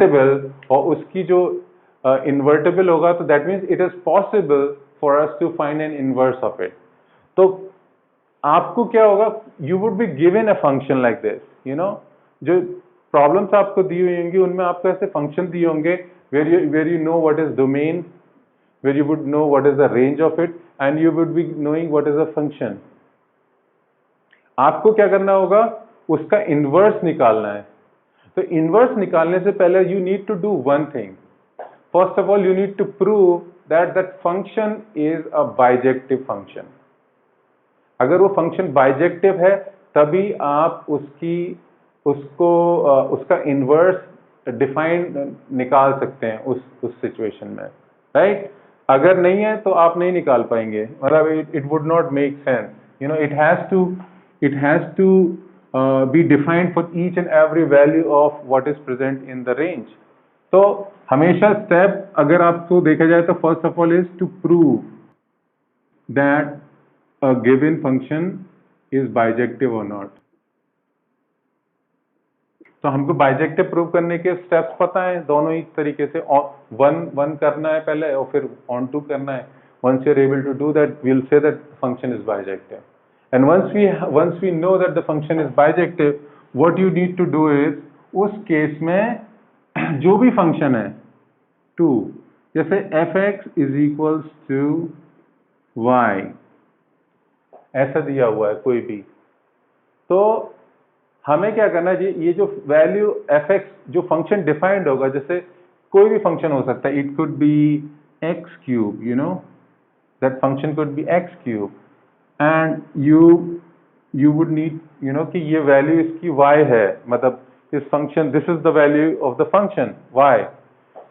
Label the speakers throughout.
Speaker 1: Invertible और उसकी जो इन्वर्टेबल होगा, तो that means it is possible for us to find an inverse of it. तो आपको क्या होगा, you would be given a function like this, you know, जो प्रॉब्लम्स आपको दी हुई होंगी उनमें आपको ऐसे फंक्शन दिए होंगे where you know what is domain, where you would know what is the range of it and you would be knowing what is a function। आपको क्या करना होगा, उसका इनवर्स निकालना है। तो इनवर्स निकालने से पहले you need to do one thing। First of all you need to prove that that function is a bijective function। अगर वो फंक्शन बाइजेक्टिव है तभी आप उसका इनवर्स डिफाइन निकाल सकते हैं उस सिचुएशन में, राइट। अगर नहीं है तो आप नहीं निकाल पाएंगे, मतलब it would not make sense, you know, it has to be defined for each and every value of what is present in the range. तो हमेशा स्टेप अगर आपको देखा जाए तो first of all is to prove that a given function is bijective or not। तो हमको bijective prove करने के स्टेप्स पता है दोनों ही तरीके से, वन करना है पहले और फिर ऑन टू करना है। once you are able to do that we'll say that function is bijective, and once we know that the function is bijective, what you need to do is उस case में जो भी function है to, जैसे fx is equals to y ऐसा दिया हुआ है कोई भी, तो हमें क्या करना है, ये जो वैल्यू fx जो फंक्शन डिफाइंड होगा, जैसे कोई भी फंक्शन हो सकता है, it could be X cube, you know, that function could be X cube, and you would need, you know, कि ये वैल्यू इसकी y है, मतलब इस function, this is the value of the function y।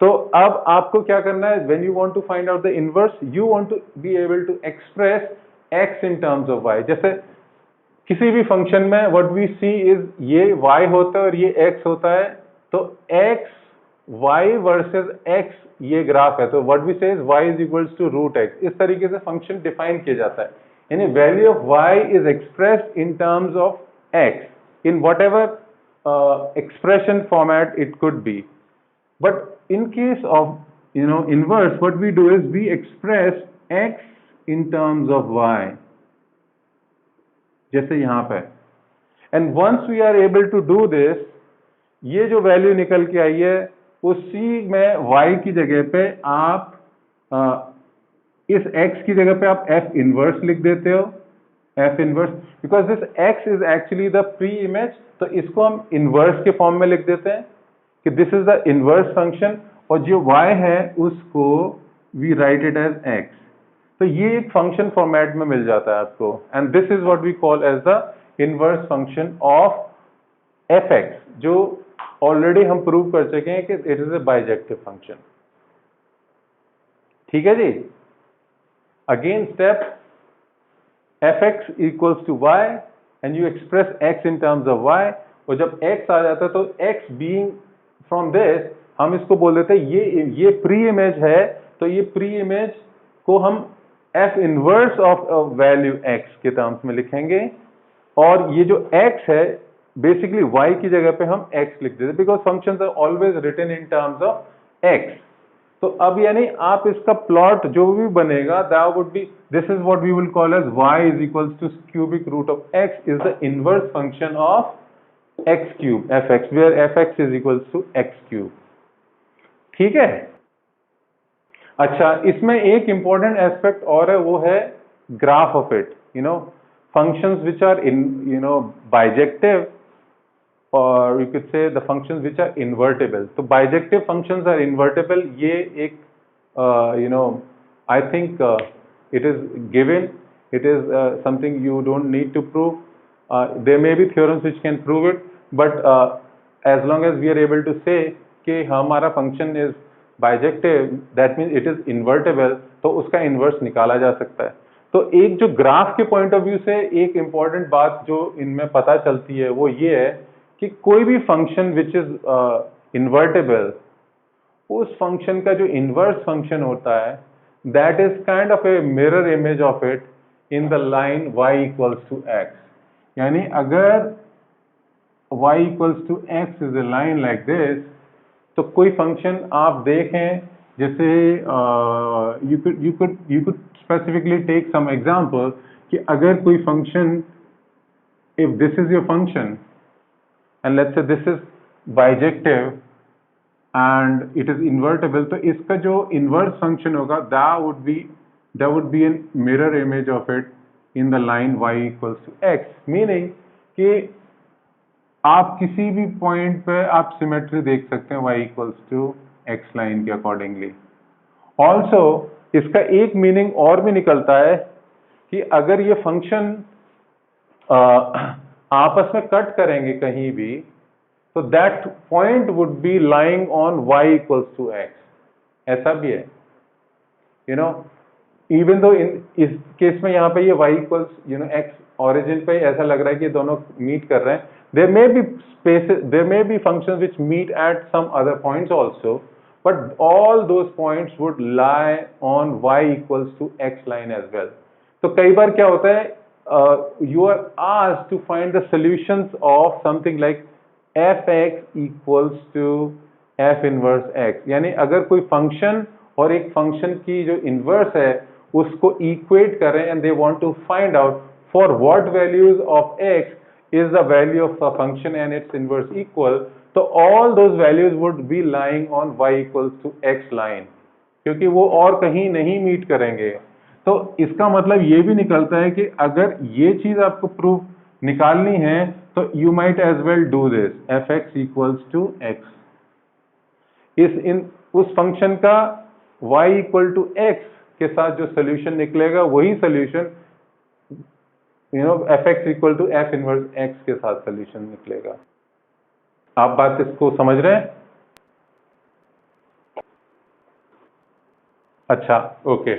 Speaker 1: तो अब आपको क्या करना है, when you want to find out the inverse, you want to be able to express x in terms of y। जैसे किसी भी फंक्शन में व्हाट वी सी इज ये y होता है और ये x होता है, तो x y वर्सेस x ये ग्राफ है, तो what we say is y is equals to root x। इस तरीके से फंक्शन डिफाइन किया जाता है, यानी value of y is expressed in terms of x in what ever expression format it could B. But in case of, you know, inverse, what we do is we express x in terms of y, जैसे यहां पे, and once we are able to do this, ये जो value निकल के आई है उसी में y की जगह पे आप इस x की जगह पे आप f इनवर्स लिख देते हो, f inverse, because this x is actually the pre image, तो इसको हम इनवर्स के फॉर्म में लिख देते हैं कि this is the inverse function, और जो y है उसको we write it as x। तो ये एक फंक्शन फॉर्मेट में मिल जाता है आपको, and this is what we call as the inverse function of fx, जो ऑलरेडी हम प्रूव कर चुके हैं कि it is a bijective function. ठीक है जी। Again step, fx equals to y and you express x in terms of y, और जब x आ जाता है तो x बीइंग फ्रॉम दिस, हम इसको बोल देते हैं ये प्री इमेज है, तो ये प्री इमेज को हम f inverse of value x के टर्म्स में लिखेंगे, और ये जो x है बेसिकली y की जगह पे हम x लिख देते, because functions are always written in terms of x। तो अब यानी आप इसका प्लॉट जो भी बनेगा, that would be, this is what we will call as y is equals to cubic root of x is the inverse function of x cube fx, where fx is equals to x cube. ठीक है। अच्छा, इसमें एक important aspect और है, वो है graph of it, you know, functions which are in, you know, bijective, और you could say the functions which are invertible. तो बाइजेक्टिव फंक्शंस आर इन्वर्टेबल, ये एक, you know, I think it is given, it is something you don't need to prove, there may be theorems which can prove it, but as long as we are able to say कि हमारा function is bijective, that means it is invertible, तो उसका inverse निकाला जा सकता है। तो एक जो ग्राफ के पॉइंट ऑफ व्यू से एक इंपॉर्टेंट बात जो इनमें पता चलती है वो ये है कि कोई भी फंक्शन विच इज इन्वर्टेबल, उस फंक्शन का जो इनवर्स फंक्शन होता है that is kind of a mirror image of it in the line y equals to x। यानी अगर y equals to x is a line like this, तो कोई function आप देखें, जैसे you could specifically take some example कि अगर कोई function, if this is your function and let's say this is bijective and it is invertible, तो इसका जो inverse function होगा that would be a mirror image of it in the line y equals to x, meaning कि आप किसी भी point पे आप सिमेट्री देख सकते हैं y equals to x line के अकॉर्डिंगली। ऑल्सो इसका एक मीनिंग और भी निकलता है कि अगर ये फंक्शन आपस में कट करेंगे कहीं भी, तो that point would be lying on y equals to x, ऐसा भी है, यू नो, इवन दो इस केस में यहाँ पे ये y equals x origin पे ऐसा लग रहा है कि दोनों मीट कर रहे हैं। There may be spaces, there may be functions which meet at some other points also, but all those points would lie on y equals to x line as well. तो कई बार क्या होता है, you are asked to find the solutions of something like fx equals to f inverse x, यानी अगर कोई function और एक फंक्शन की जो इनवर्स है उसको इक्वेट करें and they want to find out for what values of x is the value of a function and its inverse equal, तो all those values would be lying on y equals to x line, क्योंकि वो और कहीं नहीं meet करेंगे। तो इसका मतलब ये भी निकलता है कि अगर ये चीज आपको प्रूफ निकालनी है तो you might as well do this fx equals to x, उस फंक्शन का y equal to x के साथ जो सोल्यूशन निकलेगा वही solution fx equal to f inverse x के साथ सोल्यूशन निकलेगा। आप बात इसको समझ रहे हैं? अच्छा, okay,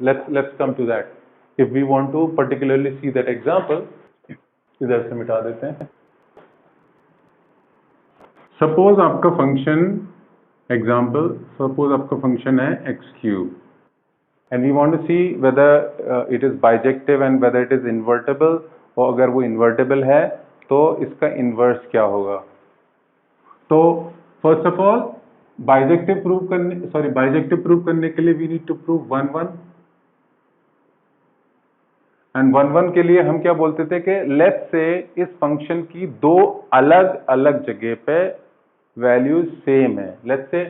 Speaker 1: let's come to that. If we want to particularly see that example, इधर से मिटा देते हैं। सपोज आपका फंक्शन सपोज आपका फंक्शन है x cube and we want to see whether it is bijective and whether it is invertible, और अगर वो invertible है तो इसका inverse क्या होगा। तो first of all bijective prove करने के लिए we need to prove 1 1, and 1 1 के लिए हम क्या बोलते थे कि लेट्स से इस फंक्शन की दो अलग अलग जगह पे वैल्यूज सेम है। Let's say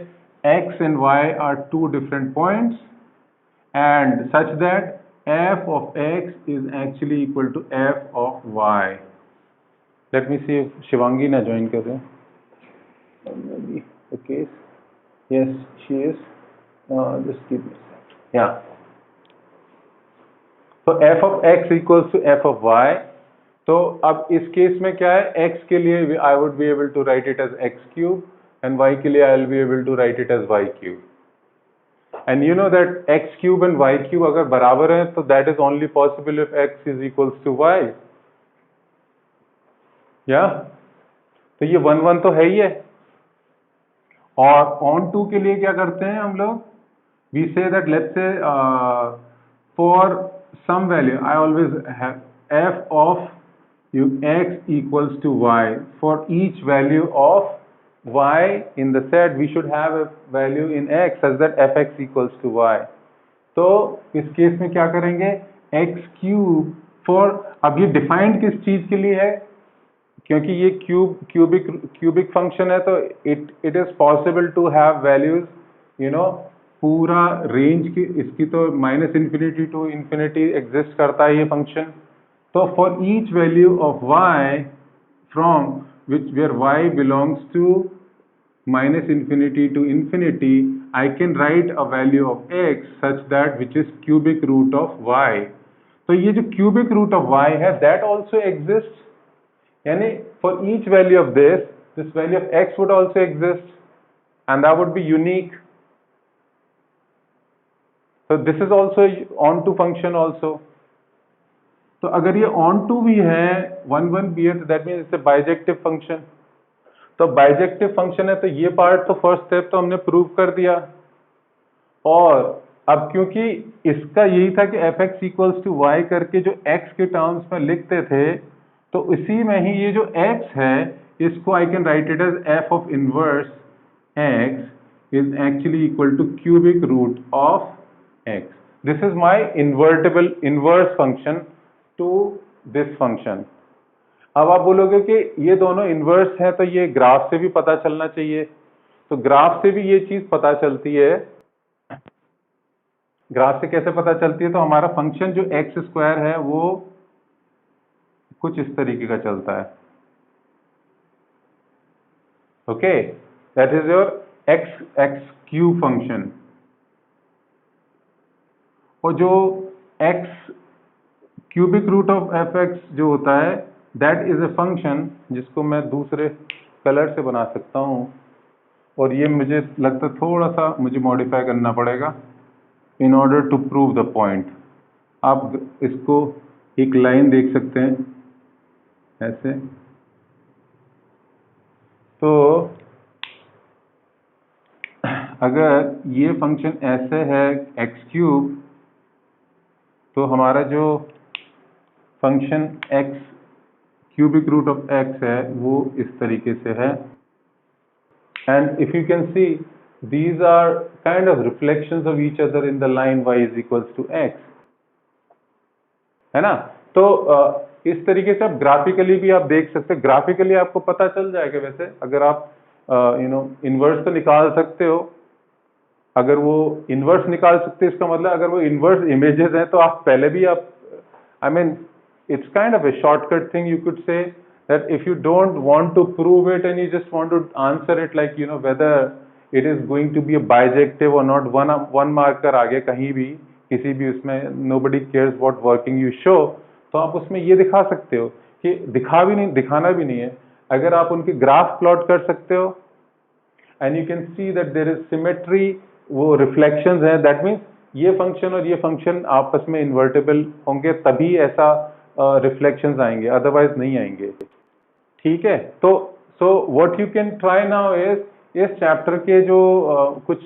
Speaker 1: x and y are two different points and such that f of x is actually equal to f of y. Let me see if Shivangi ना join कर रहे हैं। Maybe the case. Yes, she is. Just give me a second. Yeah. तो f of x equals to f of y. तो अब इस case में क्या है, x के लिए I would be able to write it as x cube and y के लिए I'll be able to write it as y cube. And you know that x cube and y cube अगर बराबर हैं तो that is only possible if x is equals to y. तो ये 1 1 तो है ही है। और on 2 के लिए क्या करते हैं हम लोग, we say that let's say for some value I always have f of x equals to y. For each value of y in the set we should have a value in x such that fx equals to y. तो इस case में क्या करेंगे, x cube for, अब ये defined किस चीज के लिए है, क्योंकि ये क्यूबिक फंक्शन है तो it is possible to have values पूरा रेंज की, इसकी तो -∞ to ∞ एग्जिस्ट करता है ये फंक्शन। तो for each value of y from which where y belongs to -∞ to ∞, I can write a value of x such that which is cubic root of y. तो ये जो cubic root of y है that also exists, यानी for each value of this value of x would also exist and that would be unique. So this is also onto function also. तो अगर ये onto भी है 1 1 भी है तो that means it's a bijective function. तो bijective function है तो ये पार्ट तो फर्स्ट स्टेप तो हमने प्रूव कर दिया। और अब क्योंकि इसका यही था कि fx equals to y करके जो x के टर्म्स में लिखते थे, तो इसी में ही ये जो x है इसको I can write it as f of inverse x is actually equal to cubic root of x. This is my inverse function to this function. अब आप बोलोगे कि ये दोनों इन्वर्स है तो ये ग्राफ से भी पता चलना चाहिए, तो ग्राफ से भी ये चीज पता चलती है। ग्राफ से कैसे पता चलती है? तो हमारा फंक्शन जो एक्स स्क्वायर है वो कुछ इस तरीके का चलता है। Okay, that is your x cube function. और जो x cubic root of f x जो होता है, दैट इज ए फंक्शन जिसको मैं दूसरे कलर से बना सकता हूँ, और ये मुझे लगता है थोड़ा सा मुझे मॉडिफाई करना पड़ेगा in order to prove the point. आप इसको एक लाइन देख सकते हैं ऐसे। तो अगर ये फंक्शन ऐसे है एक्स क्यूब, तो हमारा जो function x cubic root of x है वो इस तरीके से है। And if you can see these are kind of reflections of each other in the line y is equals to x, है ना? तो इस तरीके से आप ग्राफिकली भी आप देख सकते हैं। ग्राफिकली आपको पता चल जाएगा। वैसे अगर आप इनवर्स तो निकाल सकते हो, अगर वो इनवर्स निकाल सकते हैं इसका मतलब अगर वो इनवर्स इमेजेस हैं तो आप पहले भी आप I mean it's kind of a shortcut thing, you could say that if you don't want to prove it and you just want to answer it like whether it is going to be a bijective or not, one marker आगे कहीं भी किसी भी उसमें nobody cares what working you show, तो आप उसमें ये दिखा सकते हो कि दिखाना भी नहीं है। अगर आप उनके ग्राफ प्लॉट कर सकते हो and you can see that there is symmetry, वो रिफ्लेक्शंस है, दैट मीन्स ये फंक्शन और ये फंक्शन आपस में इन्वर्टेबल होंगे तभी ऐसा रिफ्लेक्शंस आएंगे, अदरवाइज नहीं आएंगे। ठीक है, तो so what you can try now is इस चैप्टर के जो कुछ